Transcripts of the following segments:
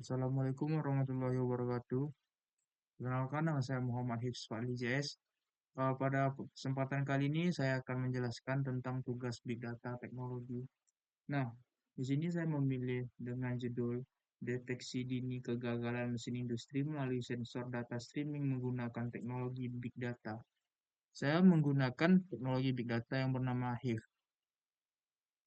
Assalamualaikum warahmatullahi wabarakatuh. Perkenalkan, nama saya Muhammad Hifz Fahli JS. Pada kesempatan kali ini saya akan menjelaskan tentang tugas Big Data Teknologi. Nah, di sini saya memilih dengan judul Deteksi Dini Kegagalan Mesin Industri melalui Sensor Data Streaming menggunakan teknologi Big Data. Saya menggunakan teknologi Big Data yang bernama HIF.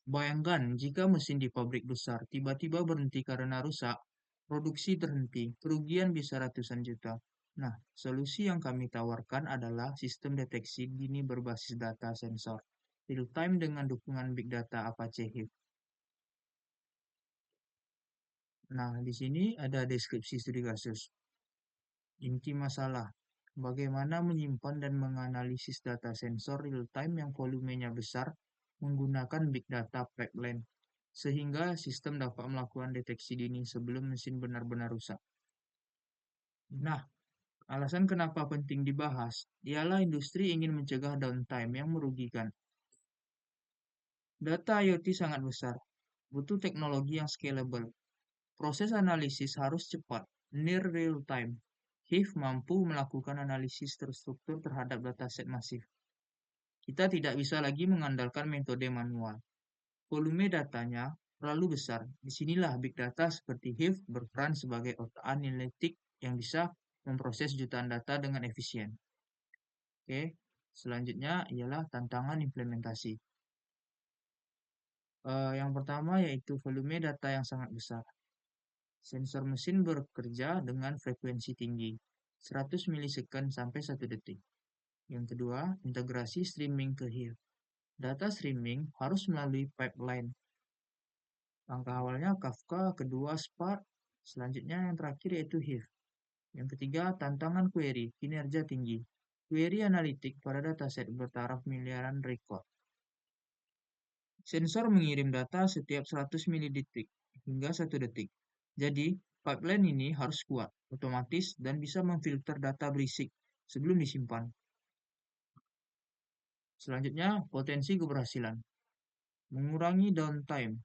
Bayangkan jika mesin di pabrik besar tiba-tiba berhenti karena rusak, produksi terhenti, kerugian bisa ratusan juta. Nah, solusi yang kami tawarkan adalah sistem deteksi dini berbasis data sensor, real time dengan dukungan Big Data Apache HIF. Nah, di sini ada deskripsi studi kasus. Inti masalah, bagaimana menyimpan dan menganalisis data sensor real time yang volumenya besar menggunakan Big Data Pipeline sehingga sistem dapat melakukan deteksi dini sebelum mesin benar-benar rusak. Nah, alasan kenapa penting dibahas ialah industri ingin mencegah downtime yang merugikan. Data IoT sangat besar, butuh teknologi yang scalable. Proses analisis harus cepat, near real time. HIF mampu melakukan analisis terstruktur terhadap dataset masif. Kita tidak bisa lagi mengandalkan metode manual. Volume datanya terlalu besar. Disinilah big data seperti HIF berperan sebagai otak analitik yang bisa memproses jutaan data dengan efisien. Oke, selanjutnya ialah tantangan implementasi. Yang pertama yaitu volume data yang sangat besar. Sensor mesin bekerja dengan frekuensi tinggi, 100 milisecond sampai 1 detik. Yang kedua, integrasi streaming ke HIF. Data streaming harus melalui pipeline. Langkah awalnya Kafka, kedua Spark, selanjutnya yang terakhir yaitu HIF. Yang ketiga, tantangan query, kinerja tinggi. Query analitik pada dataset bertaraf miliaran record. Sensor mengirim data setiap 100 milidetik hingga 1 detik. Jadi, pipeline ini harus kuat, otomatis, dan bisa memfilter data berisik sebelum disimpan. Selanjutnya, potensi keberhasilan. Mengurangi downtime,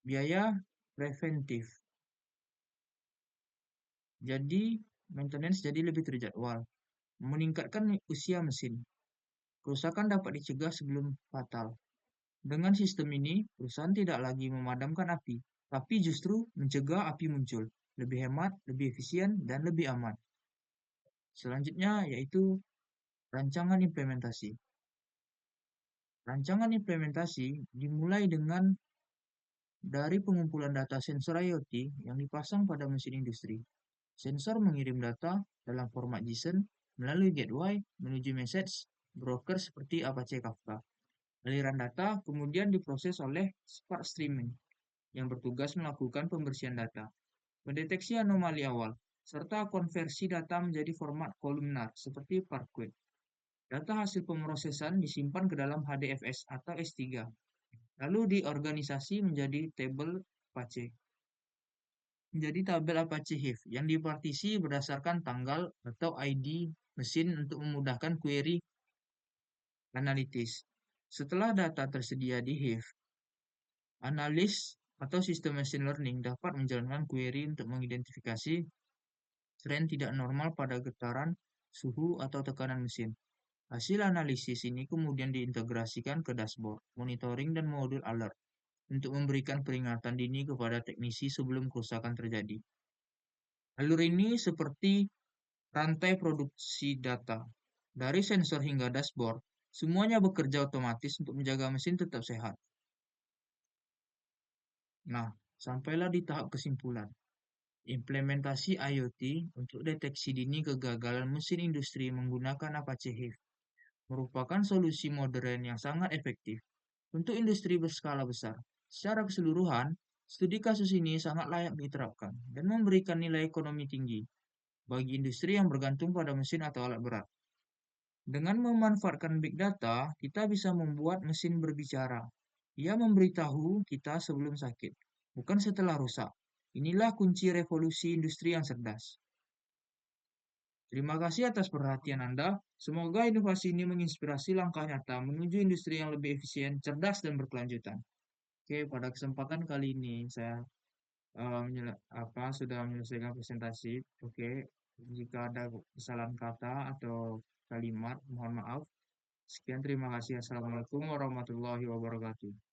biaya preventif. Jadi, maintenance jadi lebih terjadwal. Meningkatkan usia mesin. Kerusakan dapat dicegah sebelum fatal. Dengan sistem ini, perusahaan tidak lagi memadamkan api, tapi justru mencegah api muncul. Lebih hemat, lebih efisien, dan lebih aman. Selanjutnya yaitu rancangan implementasi. Rancangan implementasi dimulai dari pengumpulan data sensor IoT yang dipasang pada mesin industri. Sensor mengirim data dalam format JSON melalui gateway menuju message broker seperti Apache Kafka. Aliran data kemudian diproses oleh Spark Streaming yang bertugas melakukan pembersihan data, mendeteksi anomali awal, serta konversi data menjadi format kolumnar seperti Parquet. Data hasil pemrosesan disimpan ke dalam HDFS atau S3, lalu diorganisasi menjadi tabel Apache HIF yang dipartisi berdasarkan tanggal atau ID mesin untuk memudahkan query analitis. Setelah data tersedia di HIF, analis atau sistem machine learning dapat menjalankan query untuk mengidentifikasi tren tidak normal pada getaran, suhu, atau tekanan mesin. Hasil analisis ini kemudian diintegrasikan ke dashboard, monitoring, dan modul alert untuk memberikan peringatan dini kepada teknisi sebelum kerusakan terjadi. Alur ini seperti rantai produksi data. Dari sensor hingga dashboard, semuanya bekerja otomatis untuk menjaga mesin tetap sehat. Nah, sampailah di tahap kesimpulan. Implementasi IoT untuk deteksi dini kegagalan mesin industri menggunakan Apache HIF merupakan solusi modern yang sangat efektif untuk industri berskala besar. Secara keseluruhan, studi kasus ini sangat layak diterapkan dan memberikan nilai ekonomi tinggi bagi industri yang bergantung pada mesin atau alat berat. Dengan memanfaatkan big data, kita bisa membuat mesin berbicara. Ia memberitahu kita sebelum sakit, bukan setelah rusak. Inilah kunci revolusi industri yang cerdas. Terima kasih atas perhatian Anda. Semoga inovasi ini menginspirasi langkah nyata menuju industri yang lebih efisien, cerdas, dan berkelanjutan. Oke, pada kesempatan kali ini saya sudah menyelesaikan presentasi. Oke, jika ada kesalahan kata atau kalimat, mohon maaf. Sekian, terima kasih. Assalamualaikum warahmatullahi wabarakatuh.